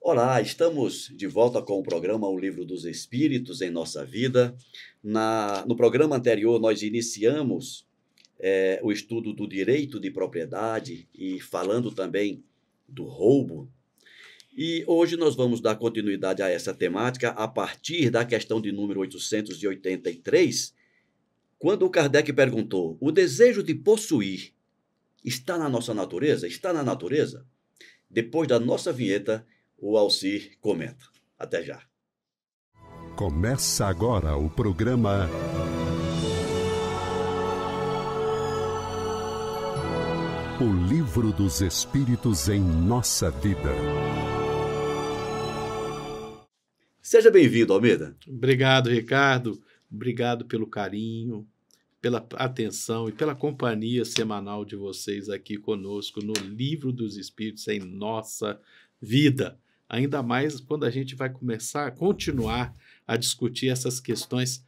Olá, estamos de volta com o programa O Livro dos Espíritos em Nossa Vida. No programa anterior, nós iniciamos o estudo do direito de propriedade e falando também do roubo. E hoje nós vamos dar continuidade a essa temática a partir da questão de número 883, quando o Kardec perguntou: o desejo de possuir está na nossa natureza? Está na natureza? Depois da nossa vinheta, o Alcir comenta. Até já. Começa agora o programa O Livro dos Espíritos em Nossa Vida. Seja bem-vindo, Almeida. Obrigado, Ricardo. Obrigado pelo carinho, pela atenção e pela companhia semanal de vocês aqui conosco no Livro dos Espíritos em Nossa Vida. Ainda mais quando a gente vai continuar a discutir essas questões,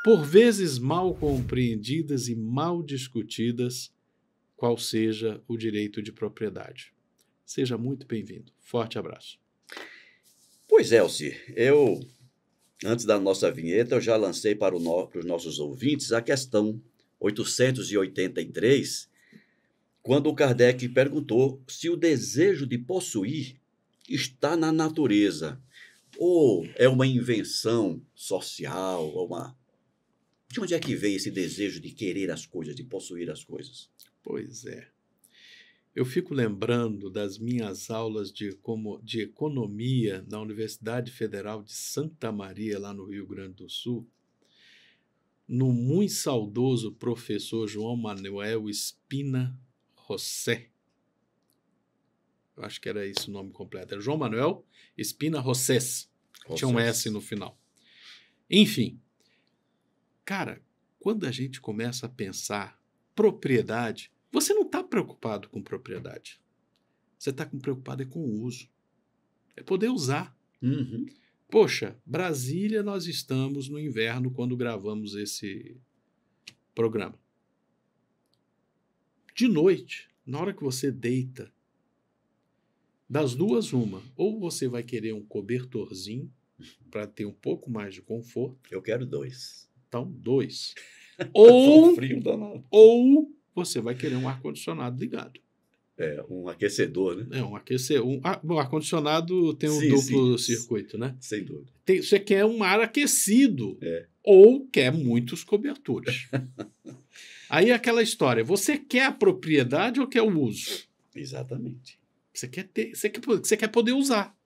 por vezes mal compreendidas e mal discutidas, qual seja o direito de propriedade. Seja muito bem-vindo. Forte abraço. Pois é, Alcir, antes da nossa vinheta, eu já lancei para os nossos ouvintes a questão 883, quando o Kardec perguntou se o desejo de possuir está na natureza, ou é uma invenção social, De onde é que vem esse desejo de querer as coisas, de possuir as coisas? Pois é. Eu fico lembrando das minhas aulas de economia na Universidade Federal de Santa Maria, lá no Rio Grande do Sul, no muito saudoso professor João Manuel Espina José. Eu acho que era esse o nome completo. Era João Manuel Espina Josés. Tinha um S no final. Enfim, cara, quando a gente começa a pensar propriedade, você não está preocupado com propriedade. Você está preocupado com o uso. É poder usar. Uhum. Poxa, Brasília, nós estamos no inverno quando gravamos esse programa. De noite, na hora que você deita, das duas, uma. Ou você vai querer um cobertorzinho para ter um pouco mais de conforto. Eu quero 2. Então, 2. Ou frio danado. Ou você vai querer um ar-condicionado ligado. Um aquecedor, né? Um aquecedor. O ar-condicionado tem um duplo circuito, né? Sem dúvida. Você quer um ar aquecido. É. Ou quer muitos cobertores. Aí aquela história, você quer a propriedade ou quer o uso? Exatamente. Você quer poder usar.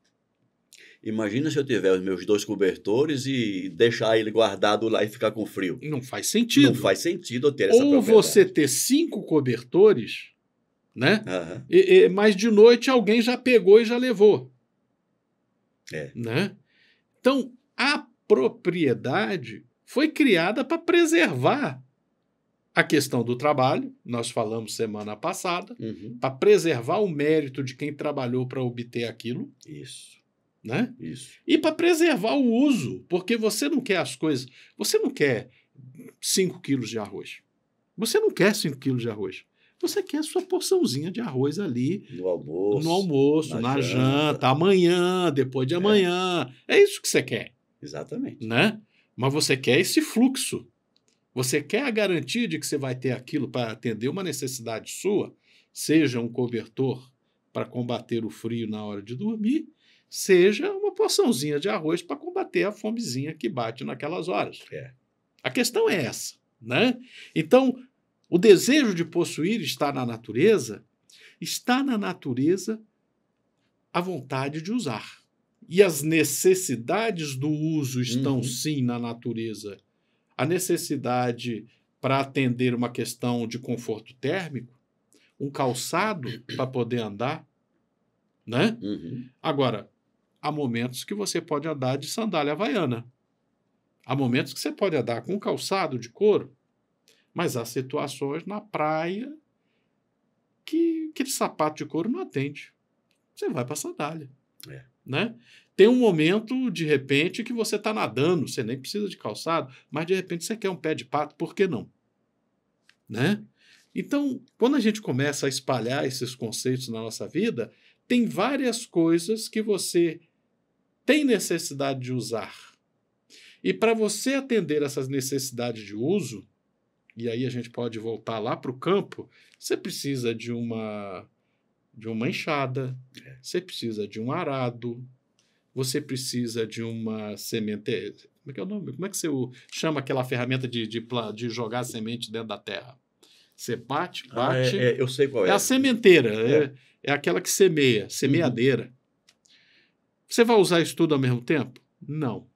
Imagina se eu tiver os meus 2 cobertores e deixar ele guardado lá e ficar com frio. Não faz sentido. Não faz sentido eu ter essa propriedade. Ou você ter 5 cobertores, né? Uhum. Mas de noite alguém já pegou e já levou. Né? Então, a propriedade foi criada para preservar a questão do trabalho, nós falamos semana passada, para preservar o mérito de quem trabalhou para obter aquilo. Isso. Né? Isso. E para preservar o uso, porque você não quer as coisas, você não quer 5 quilos de arroz. Você não quer 5 quilos de arroz. Você quer a sua porçãozinha de arroz ali. No almoço, na janta, amanhã, depois de amanhã. É isso que você quer. Exatamente. Né? Mas você quer esse fluxo. Você quer a garantia de que você vai ter aquilo para atender uma necessidade sua, seja um cobertor para combater o frio na hora de dormir, seja uma porçãozinha de arroz para combater a fomezinha que bate naquelas horas. A questão é essa. Né? Então, o desejo de possuir está na natureza a vontade de usar. E as necessidades do uso estão, sim, na natureza. A necessidade para atender uma questão de conforto térmico, um calçado para poder andar, né? Agora, há momentos que você pode andar de sandália havaiana. Há momentos que você pode andar com um calçado de couro. Mas há situações na praia que aquele sapato de couro não atende. Você vai para a sandália. Né? Tem um momento, de repente, que você está nadando, você nem precisa de calçado, mas de repente você quer um pé de pato, por que não? Né? Então, quando a gente começa a espalhar esses conceitos na nossa vida, tem várias coisas que você tem necessidade de usar. E para você atender essas necessidades de uso, e aí a gente pode voltar lá para o campo, você precisa de uma enxada, você precisa de um arado, você precisa de uma semente. Como é que é o nome? Como é que você chama aquela ferramenta de jogar semente dentro da terra? Você bate. Eu sei qual é. É a sementeira, é aquela que semeia, semeadeira. Você vai usar isso tudo ao mesmo tempo? Não.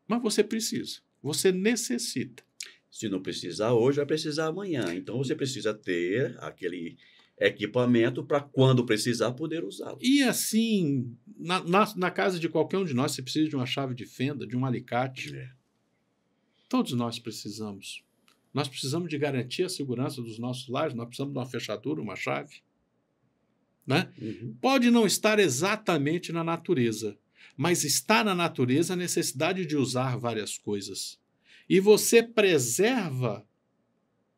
Mas você precisa, você necessita. Se não precisar hoje, vai precisar amanhã. Então você precisa ter aquele equipamento para, quando precisar, poder usá-lo. E assim, na casa de qualquer um de nós, você precisa de uma chave de fenda, de um alicate. Todos nós precisamos. Nós precisamos de garantir a segurança dos nossos lares, nós precisamos de uma fechadura, uma chave. Né? Pode não estar exatamente na natureza, mas está na natureza a necessidade de usar várias coisas. E você preserva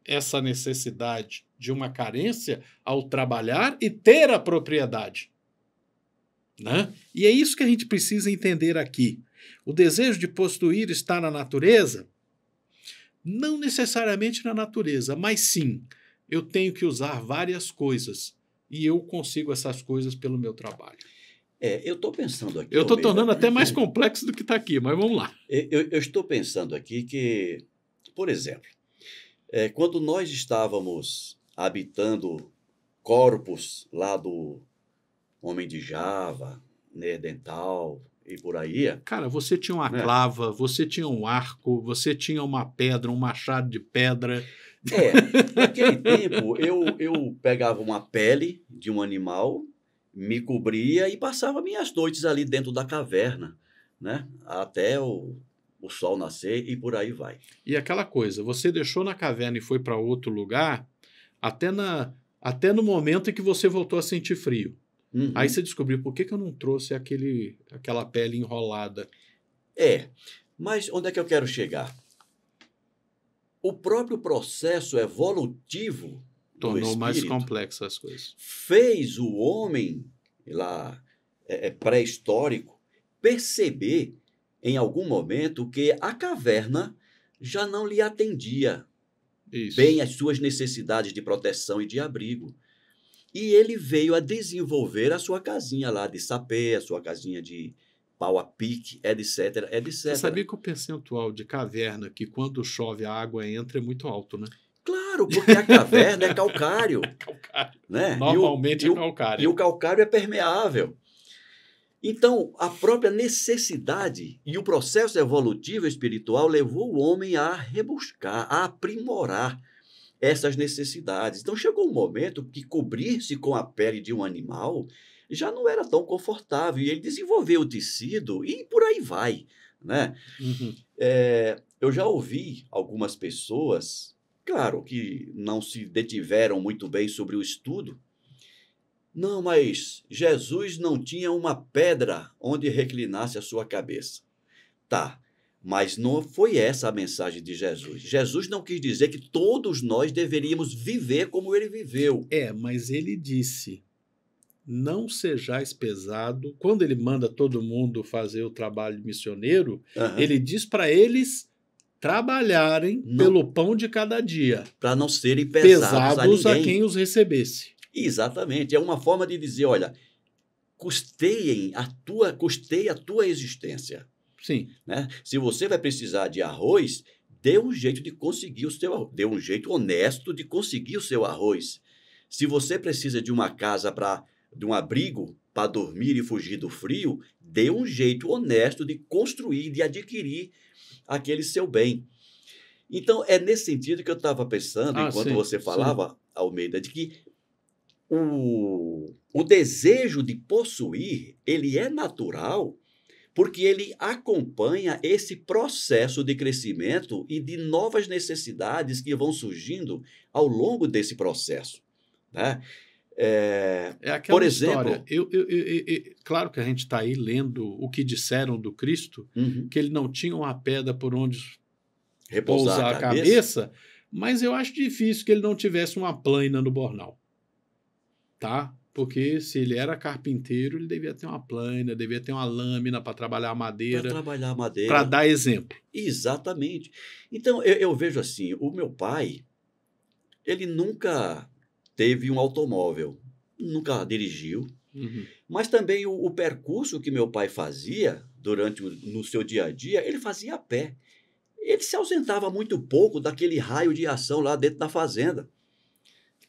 essa necessidade de uma carência ao trabalhar e ter a propriedade. Né? E é isso que a gente precisa entender aqui. O desejo de possuir está na natureza? Não necessariamente na natureza, mas sim, eu tenho que usar várias coisas e eu consigo essas coisas pelo meu trabalho. Eu estou pensando aqui... Eu estou tornando até mais complexo do que está aqui, mas vamos lá. Eu estou pensando aqui que, por exemplo, quando nós estávamos habitando corpos lá do Homem de Java, Neandertal e por aí... Cara, você tinha uma clava, você tinha um arco, você tinha uma pedra, um machado de pedra... Naquele tempo, eu pegava uma pele de um animal, me cobria e passava minhas noites ali dentro da caverna, né? Até o sol nascer e por aí vai. E aquela coisa, você deixou na caverna e foi para outro lugar, até no momento em que você voltou a sentir frio. Aí você descobriu por que eu não trouxe aquela pele enrolada. Mas onde é que eu quero chegar? O próprio processo evolutivo tornou mais complexo as coisas. Fez o homem lá pré-histórico perceber em algum momento que a caverna já não lhe atendia bem às suas necessidades de proteção e de abrigo. E ele veio a desenvolver a sua casinha lá de sapê, a sua casinha de pau a pique, etc, etc. Você sabia que o percentual de caverna que quando chove a água entra é muito alto, né? Claro, porque a caverna é calcário. Calcário. Né? Normalmente é calcário. E o calcário é permeável. Então, a própria necessidade e o processo evolutivo espiritual levou o homem a rebuscar, a aprimorar essas necessidades. Então, chegou um momento que cobrir-se com a pele de um animal já não era tão confortável, e ele desenvolveu o tecido e por aí vai, né? Eu já ouvi algumas pessoas, claro, que não se detiveram muito bem sobre o estudo. Não, mas Jesus não tinha uma pedra onde reclinasse a sua cabeça. Tá, mas não foi essa a mensagem de Jesus. Jesus não quis dizer que todos nós deveríamos viver como ele viveu. Mas ele disse... Não sejais pesado. Quando ele manda todo mundo fazer o trabalho missioneiro, ele diz para eles trabalharem pelo pão de cada dia. Para não serem pesados a quem os recebesse. Exatamente. É uma forma de dizer, olha, custeie a tua existência. Sim. Né? Se você vai precisar de arroz, dê um jeito de conseguir o seu arroz. Dê um jeito honesto de conseguir o seu arroz. Se você precisa de uma casa de um abrigo para dormir e fugir do frio, dê um jeito honesto de construir, de adquirir aquele seu bem. Então, é nesse sentido que eu estava pensando, enquanto você falava, Almeida, de que o desejo de possuir, ele é natural, porque ele acompanha esse processo de crescimento e de novas necessidades que vão surgindo ao longo desse processo, né? Por exemplo, claro que a gente está aí lendo o que disseram do Cristo, que ele não tinha uma pedra por onde repousar a cabeça, mas eu acho difícil que ele não tivesse uma plaina no Bornal, tá? Porque se ele era carpinteiro, ele devia ter uma plana, devia ter uma lâmina para trabalhar a Para madeira, trabalhar a para madeira. dar exemplo. Exatamente. Então, eu vejo assim, o meu pai, ele nunca teve um automóvel, nunca dirigiu, Uhum. mas também o percurso que meu pai fazia no seu dia a dia, ele fazia a pé. Ele se ausentava muito pouco daquele raio de ação lá dentro da fazenda.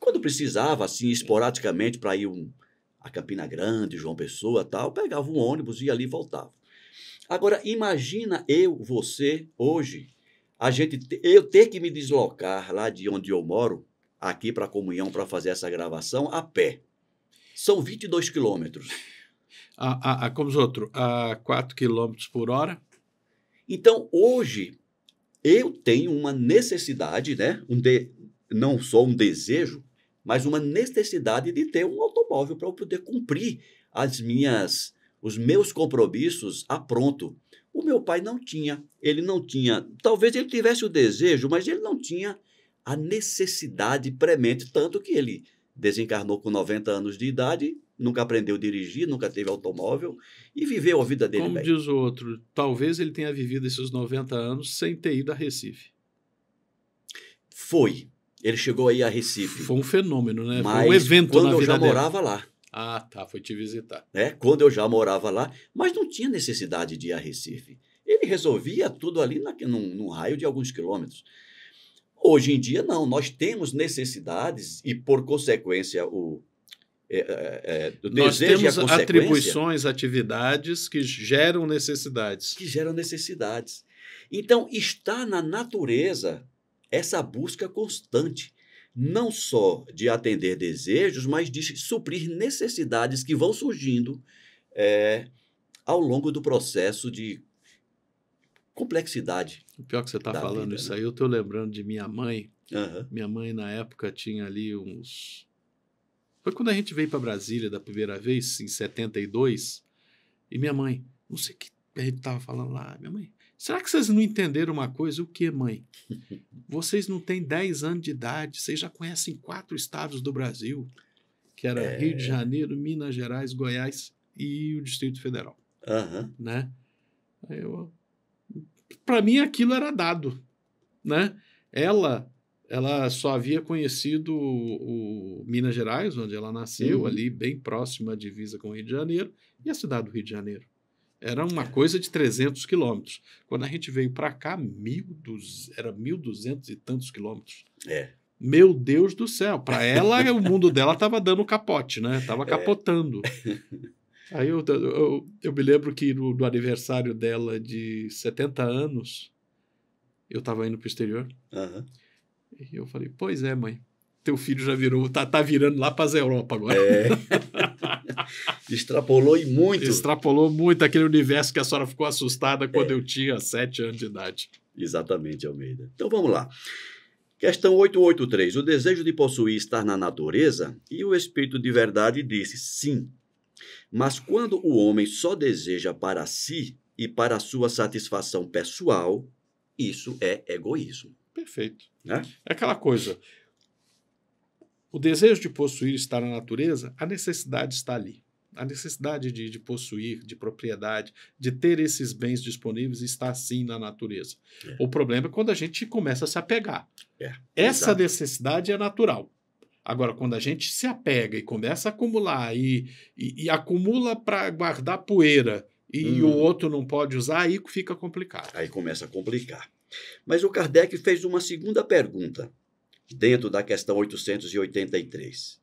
Quando precisava, assim, esporadicamente, para ir a Campina Grande, João Pessoa, tal, pegava um ônibus, ia ali e voltava. Agora, imagina você, hoje, eu ter que me deslocar lá de onde eu moro, aqui para a comunhão, para fazer essa gravação, a pé. São 22 quilômetros. Como os outros, a 4 km por hora. Então, hoje, eu tenho uma necessidade, né? Não só um desejo, mas uma necessidade de ter um automóvel para eu poder cumprir os meus compromissos a pronto. O meu pai não tinha, ele não tinha, talvez ele tivesse o desejo, mas ele não tinha a necessidade premente, tanto que ele desencarnou com 90 anos de idade, nunca aprendeu a dirigir, nunca teve automóvel e viveu a vida dele Como bem. diz o outro, talvez ele tenha vivido esses 90 anos sem ter ido a Recife. Foi. Ele chegou aí a Recife. Foi um fenômeno, né? Mas foi um evento quando na eu vida já dele. morava lá. Ah, tá, foi te visitar. Né? Quando eu já morava lá, mas não tinha necessidade de ir a Recife. Ele resolvia tudo ali num raio de alguns quilômetros. Hoje em dia, não. Nós temos necessidades e, por consequência, o Nós desejo e a temos consequência atribuições, atividades que geram necessidades. que geram necessidades. Então, está na natureza essa busca constante, não só de atender desejos, mas de suprir necessidades que vão surgindo ao longo do processo de complexidade. O pior que você está Da falando vida, isso né? aí, eu estou lembrando de minha mãe. Aham. Minha mãe, na época, tinha ali uns... Foi quando a gente veio para Brasília da primeira vez, em 72, e minha mãe, não sei o que a gente estava falando lá, minha mãe, será que vocês não entenderam uma coisa? O que, mãe? Vocês não têm 10 anos de idade, vocês já conhecem 4 estados do Brasil, que era Rio de Janeiro, Minas Gerais, Goiás e o Distrito Federal, Aham. né? Para mim aquilo era dado, né? Ela só havia conhecido o Minas Gerais, onde ela nasceu, Uhum. ali bem próxima à divisa com o Rio de Janeiro, e a cidade do Rio de Janeiro. Era uma coisa de 300 quilômetros. Quando a gente veio para cá, era 1.200 e tantos quilômetros. É. Meu Deus do céu. Para ela, o mundo dela estava dando capote, né? Estava capotando. Aí eu me lembro que no aniversário dela de 70 anos, eu estava indo para o exterior. Aham. E eu falei, pois é, mãe. Teu filho já virou, tá virando lá para as Europa agora. Extrapolou e muito. Extrapolou muito aquele universo que a senhora ficou assustada quando eu tinha 7 anos de idade. Exatamente, Almeida. Então vamos lá. Questão 883. O desejo de possuir está na natureza? E o Espírito de Verdade disse, sim. Mas quando o homem só deseja para si e para a sua satisfação pessoal, isso é egoísmo. Perfeito. Né? É aquela coisa. O desejo de possuir está na natureza, a necessidade está ali. A necessidade de possuir, de propriedade, de ter esses bens disponíveis está sim na natureza. O problema é quando a gente começa a se apegar. Essa exato. necessidade é natural. Agora, quando a gente se apega e começa a acumular e acumula para guardar poeira e o outro não pode usar, aí fica complicado. Aí começa a complicar. Mas o Kardec fez uma segunda pergunta, dentro da questão 883.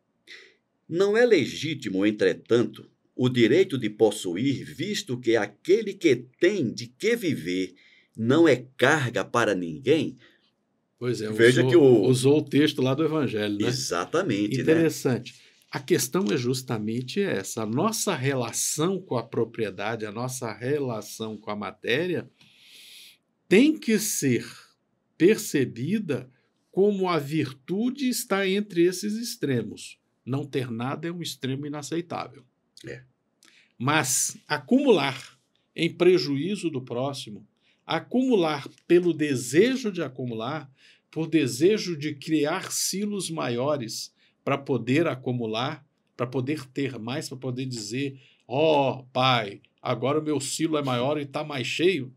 Não é legítimo, entretanto, o direito de possuir, visto que aquele que tem de que viver não é carga para ninguém? Pois é, Veja usou o texto lá do Evangelho, né? Exatamente. Interessante. Né? A questão é justamente essa. A nossa relação com a propriedade, a nossa relação com a matéria tem que ser percebida como a virtude está entre esses extremos. Não ter nada é um extremo inaceitável. Mas acumular em prejuízo do próximo, acumular pelo desejo de acumular, por desejo de criar silos maiores para poder acumular, para poder ter mais, para poder dizer, ó, pai, agora o meu silo é maior e está mais cheio,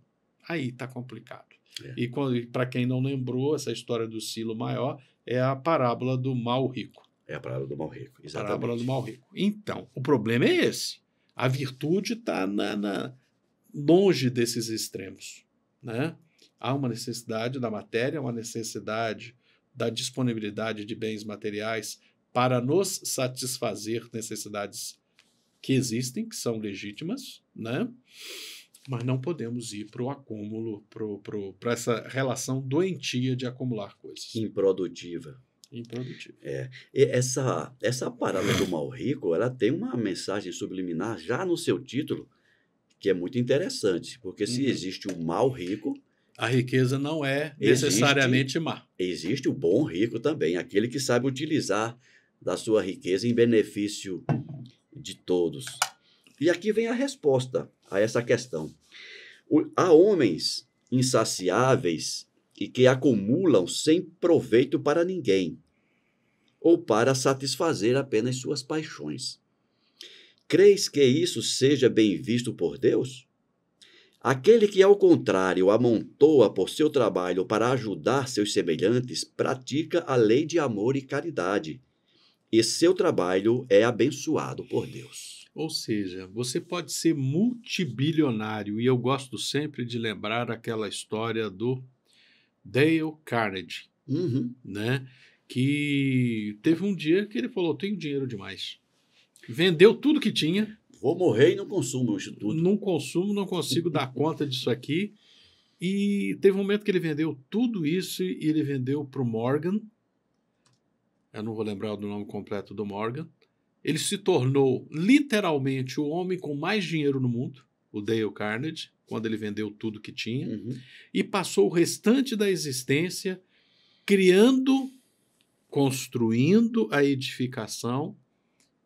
aí está complicado. É. E para quem não lembrou, essa história do silo maior é a parábola do mal rico. É a parábola do mal rico, exatamente. Parábola do mal rico. Então, o problema é esse. A virtude está longe desses extremos, né? Há uma necessidade da matéria, uma necessidade da disponibilidade de bens materiais para nos satisfazer necessidades que existem, que são legítimas, né? Mas não podemos ir para o acúmulo, para essa relação doentia de acumular coisas. Improdutiva. Improdutiva. E essa parábola do mal rico, ela tem uma mensagem subliminar já no seu título, que é muito interessante, porque se existe um mal rico, a riqueza não é necessariamente má. Existe o bom rico também, aquele que sabe utilizar da sua riqueza em benefício de todos. E aqui vem a resposta a essa questão. Há homens insaciáveis e que acumulam sem proveito para ninguém, ou para satisfazer apenas suas paixões. Creis que isso seja bem visto por Deus? Aquele que, ao contrário, amontoa por seu trabalho para ajudar seus semelhantes, pratica a lei de amor e caridade, e seu trabalho é abençoado por Deus. Ou seja, você pode ser multibilionário, e eu gosto sempre de lembrar aquela história do Dale Carnegie, né? Que teve um dia que ele falou, tenho dinheiro demais. Vendeu tudo que tinha. Vou morrer e não consumo isso tudo. Não consumo, não consigo dar conta disso aqui. E teve um momento que ele vendeu tudo isso e ele vendeu para o Morgan. Eu não vou lembrar do nome completo do Morgan. Ele se tornou literalmente o homem com mais dinheiro no mundo, o Dale Carnegie, quando ele vendeu tudo que tinha, e passou o restante da existência criando, construindo a edificação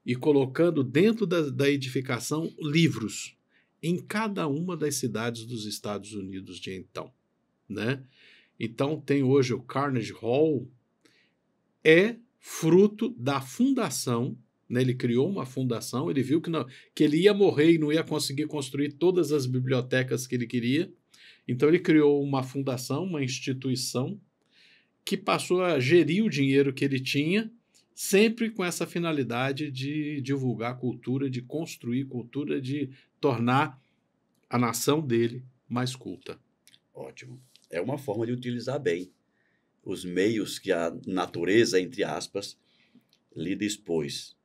e colocando dentro da edificação livros em cada uma das cidades dos Estados Unidos de então, né? Então tem hoje o Carnegie Hall, é fruto da fundação, né? Ele criou uma fundação, ele viu que ele ia morrer e não ia conseguir construir todas as bibliotecas que ele queria, então ele criou uma fundação, uma instituição que passou a gerir o dinheiro que ele tinha, sempre com essa finalidade de divulgar cultura, de construir cultura, de tornar a nação dele mais culta. Ótimo. É uma forma de utilizar bem os meios que a natureza, entre aspas, lhe dispôs.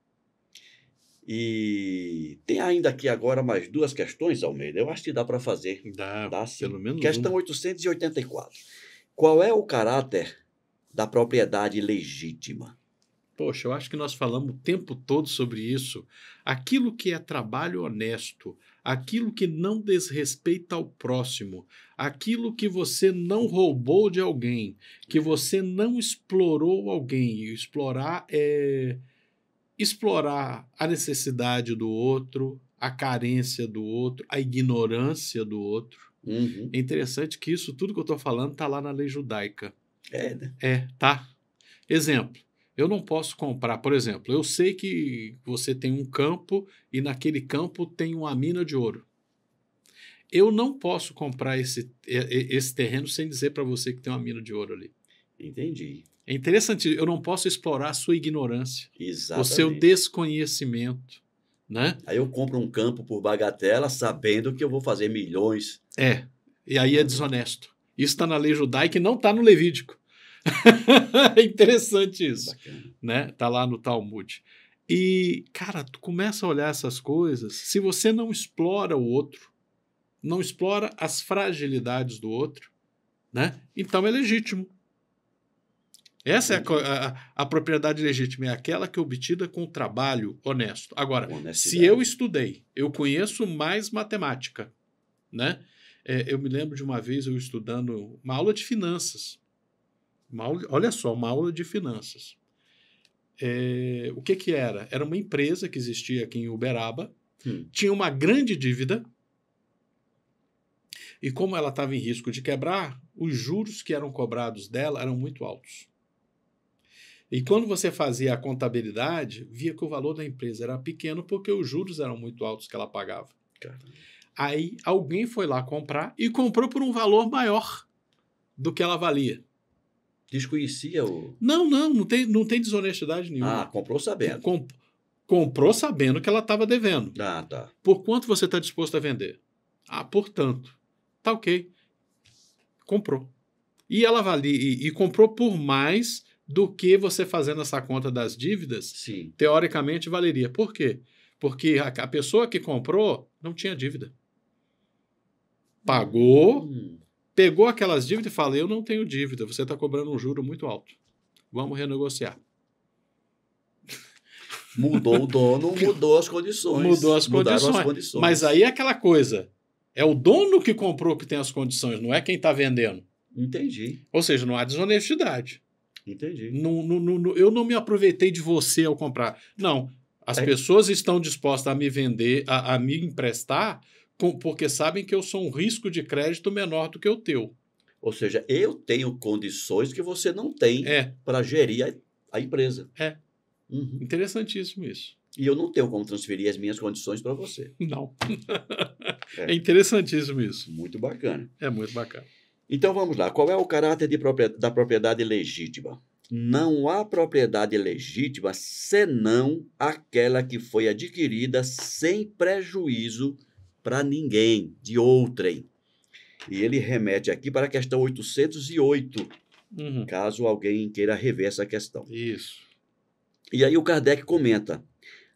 E tem ainda aqui agora mais duas questões, Almeida. Eu acho que dá para fazer. Dá sim. Pelo menos Questão 884. Qual é o caráter da propriedade legítima? Poxa, eu acho que nós falamos o tempo todo sobre isso. Aquilo que é trabalho honesto, aquilo que não desrespeita ao próximo, aquilo que você não roubou de alguém, que você não explorou alguém. E explorar é explorar a necessidade do outro, a carência do outro, a ignorância do outro. É interessante que isso tudo que eu estou falando está lá na lei judaica. É, né? Tá. Exemplo. Eu não posso comprar, por exemplo, eu sei que você tem um campo e naquele campo tem uma mina de ouro. Eu não posso comprar esse terreno sem dizer para você que tem uma mina de ouro ali. Entendi. É interessante, eu não posso explorar a sua ignorância, Exatamente. o seu desconhecimento, né? Aí eu compro um campo por bagatela sabendo que eu vou fazer milhões. E aí é desonesto. Isso está na lei judaica e não está no Levítico. É interessante isso. Bacana. Né? Tá lá no Talmud. E, cara, tu começa a olhar essas coisas, se você não explora o outro, não explora as fragilidades do outro, né? Então é legítimo. Essa é a propriedade legítima, é aquela que é obtida com trabalho honesto. Agora, se eu estudei, eu conheço mais matemática, né? Eu me lembro de uma vez eu estudando uma aula de finanças. Olha só, uma aula de finanças. O que era? Era uma empresa que existia aqui em Uberaba, tinha uma grande dívida, e como ela estava em risco de quebrar, os juros que eram cobrados dela eram muito altos. E quando você fazia a contabilidade, via que o valor da empresa era pequeno porque os juros eram muito altos que ela pagava. Caramba. Aí alguém foi lá comprar e comprou por um valor maior do que ela valia. Desconhecia o... Não tem desonestidade nenhuma. Ah, comprou sabendo. Comprou sabendo que ela estava devendo. Ah, tá. Por quanto você está disposto a vender? Ah, portanto. Tá ok. Comprou. E ela valia e comprou por mais do que você fazendo essa conta das dívidas, Sim. teoricamente valeria. Por quê? Porque a pessoa que comprou não tinha dívida. Pagou, pegou aquelas dívidas e fala, eu não tenho dívida, você está cobrando um juro muito alto. Vamos renegociar. Mudou o dono, mudou as condições. Mudaram as condições. Mas aí é aquela coisa, é o dono que comprou que tem as condições, não é quem está vendendo. Entendi. Ou seja, não há desonestidade. Entendi. Eu não me aproveitei de você ao comprar. Não, as pessoas estão dispostas a me vender, a me emprestar, porque sabem que eu sou um risco de crédito menor do que o teu. Ou seja, eu tenho condições que você não tem para gerir a empresa. Uhum. Interessantíssimo isso. E eu não tenho como transferir as minhas condições para você. Não. É interessantíssimo isso. Muito bacana. É muito bacana. Então vamos lá. Qual é o caráter da propriedade legítima? Não há propriedade legítima senão aquela que foi adquirida sem prejuízo para ninguém, de outrem. E ele remete aqui para a questão 808, caso alguém queira rever essa questão. Isso. E aí o Kardec comenta: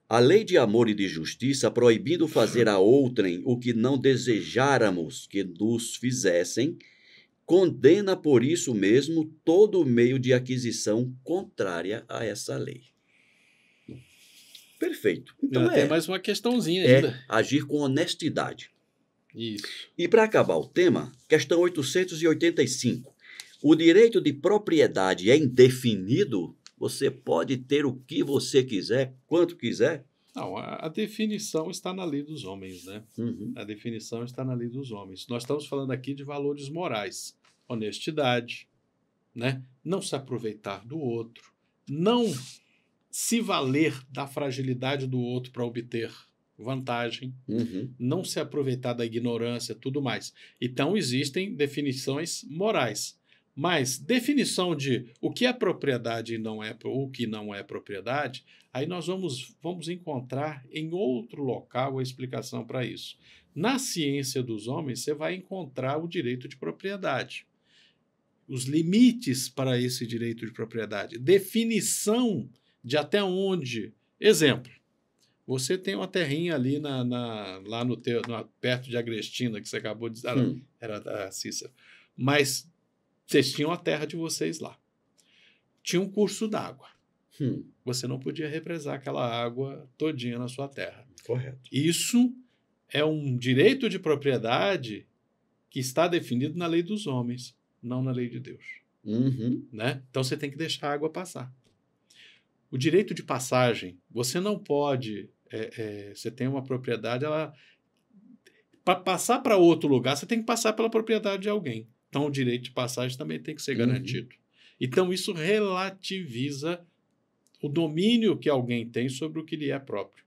a lei de amor e de justiça, proibindo fazer a outrem o que não desejáramos que nos fizessem, condena por isso mesmo todo meio de aquisição contrária a essa lei. Perfeito. Então tem mais uma questãozinha ainda. Agir com honestidade. Isso. E para acabar o tema, questão 885. O direito de propriedade é indefinido? Você pode ter o que você quiser, quanto quiser? Não, a definição está na lei dos homens, né? Uhum. A definição está na lei dos homens. Nós estamos falando aqui de valores morais. Honestidade, né? Não se aproveitar do outro, não se valer da fragilidade do outro para obter vantagem, não se aproveitar da ignorância, tudo mais. Então, existem definições morais. Mas definição de o que é propriedade e não é, o que não é propriedade, aí nós vamos encontrar em outro local a explicação para isso. Na ciência dos homens, você vai encontrar o direito de propriedade. Os limites para esse direito de propriedade. Definição de até onde. Exemplo. Você tem uma terrinha ali lá perto de Agrestina, que você acabou de dizer. Era da Cícero. Mas vocês tinham a terra de vocês lá. Tinha um curso d'água. Você não podia represar aquela água todinha na sua terra. Correto. Isso é um direito de propriedade que está definido na lei dos homens, não na lei de Deus. Né? Então você tem que deixar a água passar. O direito de passagem, você não pode... você tem uma propriedade, para passar para outro lugar, você tem que passar pela propriedade de alguém. Então, o direito de passagem também tem que ser garantido. Então, isso relativiza o domínio que alguém tem sobre o que lhe é próprio.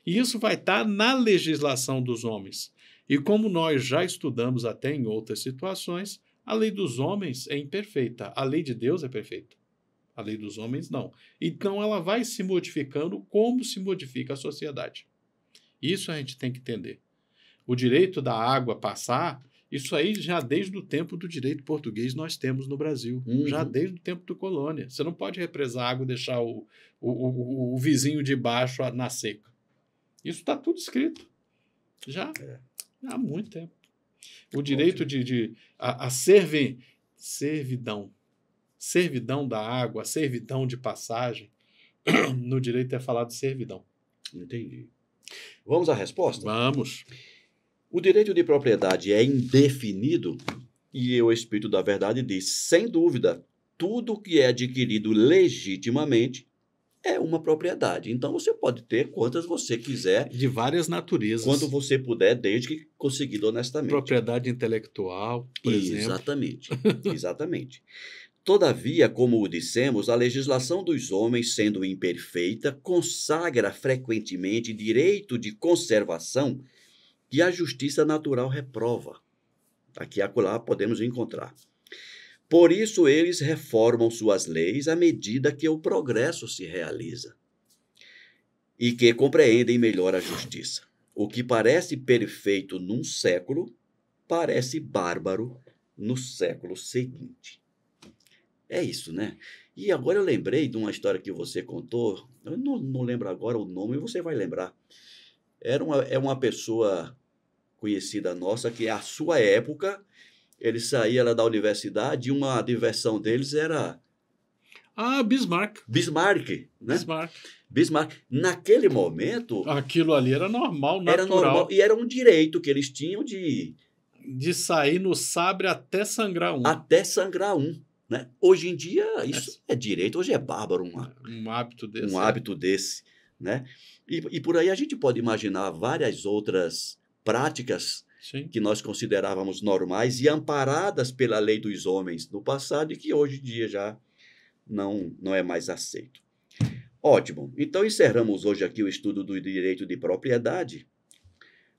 E isso vai estar na legislação dos homens. E como nós já estudamos até em outras situações, a lei dos homens é imperfeita. A lei de Deus é perfeita. A lei dos homens, não. Então, ela vai se modificando como se modifica a sociedade. Isso a gente tem que entender. O direito da água passar... Isso aí já desde o tempo do direito português nós temos no Brasil. Já desde o tempo do colônia. Você não pode represar água e deixar o vizinho de baixo na seca. Isso está tudo escrito. Já há muito tempo. O direito a servidão. Servidão da água, a servidão de passagem. No direito é falado de servidão. Entendi. Vamos à resposta? Vamos. O direito de propriedade é indefinido e o Espírito da Verdade diz, sem dúvida, tudo que é adquirido legitimamente é uma propriedade. Então, você pode ter quantas você quiser. De várias naturezas. Quando você puder, desde que conseguido honestamente. Propriedade intelectual, por exemplo. Exatamente. Exatamente. Todavia, como o dissemos, a legislação dos homens, sendo imperfeita, consagra frequentemente direito de conservação que a justiça natural reprova. Aqui e acolá podemos encontrar. Por isso, eles reformam suas leis à medida que o progresso se realiza e que compreendem melhor a justiça. O que parece perfeito num século, parece bárbaro no século seguinte. É isso, né? E agora eu lembrei de uma história que você contou, eu não lembro agora o nome, você vai lembrar. É uma pessoa conhecida nossa que, à sua época, ele saía lá da universidade e uma diversão deles era Bismarck. Bismarck, né? Bismarck. Bismarck. Naquele momento, Aquilo ali era normal, natural. era normal e era um direito que eles tinham de sair no sabre até sangrar um. Até sangrar um. Né? Hoje em dia, isso é direito, hoje é bárbaro um hábito desse. Um hábito desse. Né? E por aí a gente pode imaginar várias outras práticas Sim. que nós considerávamos normais e amparadas pela lei dos homens no passado e que hoje em dia já não é mais aceito. Ótimo. Então, encerramos hoje aqui o estudo do direito de propriedade.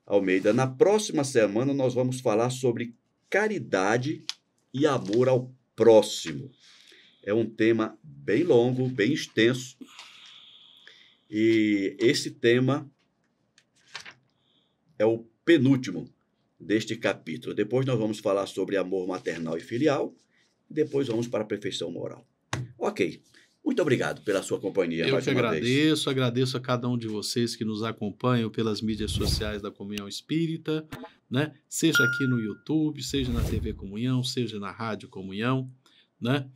Almeida, na próxima semana nós vamos falar sobre caridade e amor ao próximo. É um tema bem longo, bem extenso. E esse tema é o penúltimo deste capítulo. Depois nós vamos falar sobre amor maternal e filial. Depois vamos para a perfeição moral. Ok. Muito obrigado pela sua companhia mais uma vez. Agradeço a cada um de vocês que nos acompanham pelas mídias sociais da Comunhão Espírita, né? Seja aqui no YouTube, seja na TV Comunhão, seja na Rádio Comunhão, né?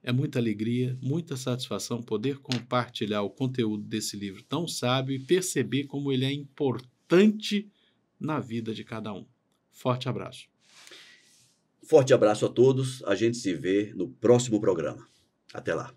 É muita alegria, muita satisfação poder compartilhar o conteúdo desse livro tão sábio e perceber como ele é importante na vida de cada um. Forte abraço. Forte abraço a todos. A gente se vê no próximo programa. Até lá.